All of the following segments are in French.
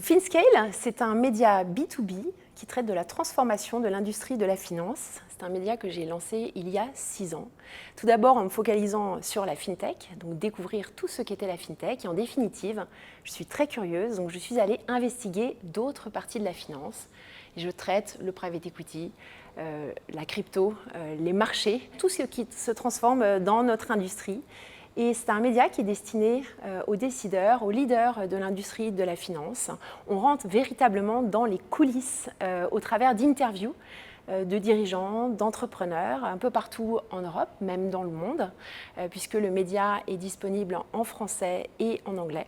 FinScale, c'est un média B2B qui traite de la transformation de l'industrie de la finance. C'est un média que j'ai lancé il y a 6 ans. Tout d'abord en me focalisant sur la FinTech, donc découvrir tout ce qu'était la FinTech. Et en définitive, je suis très curieuse, donc je suis allée investiguer d'autres parties de la finance. Et je traite le private equity, la crypto, les marchés, tout ce qui se transforme dans notre industrie. Et c'est un média qui est destiné aux décideurs, aux leaders de l'industrie de la finance. On rentre véritablement dans les coulisses au travers d'interviews de dirigeants, d'entrepreneurs, un peu partout en Europe, même dans le monde, puisque le média est disponible en français et en anglais.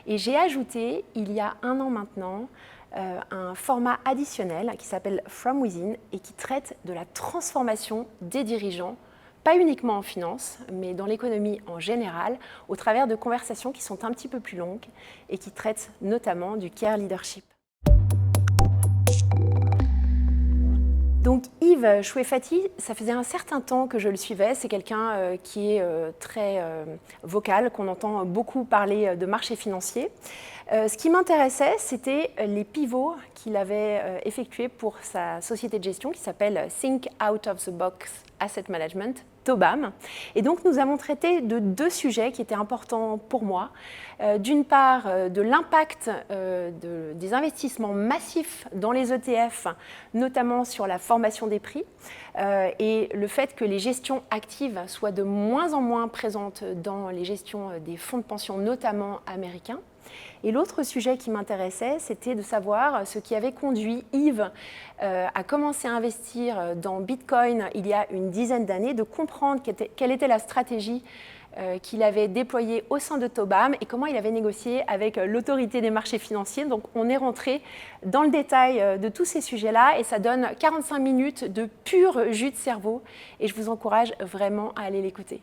Et j'ai ajouté, il y a 1 an maintenant, un format additionnel qui s'appelle From Within et qui traite de la transformation des dirigeants, pas uniquement en finance, mais dans l'économie en général, au travers de conversations qui sont un petit peu plus longues et qui traitent notamment du care leadership. Donc Yves Chouefati, ça faisait un certain temps que je le suivais. C'est quelqu'un qui est très vocal, qu'on entend beaucoup parler de marché financier. Ce qui m'intéressait, c'était les pivots qu'il avait effectués pour sa société de gestion qui s'appelle Think Out of the Box Asset Management, TOBAM. Et donc nous avons traité de 2 sujets qui étaient importants pour moi. D'une part, de l'impact des investissements massifs dans les ETF, notamment sur la formation des prix, et le fait que les gestions actives soient de moins en moins présentes dans les gestions des fonds de pension, notamment américains. Et l'autre sujet qui m'intéressait, c'était de savoir ce qui avait conduit Yves à commencer à investir dans Bitcoin il y a une dizaine d'années, de comprendre quelle était la stratégie qu'il avait déployée au sein de TOBAM et comment il avait négocié avec l'autorité des marchés financiers. Donc on est rentré dans le détail de tous ces sujets-là et ça donne 45 minutes de pur jus de cerveau et je vous encourage vraiment à aller l'écouter.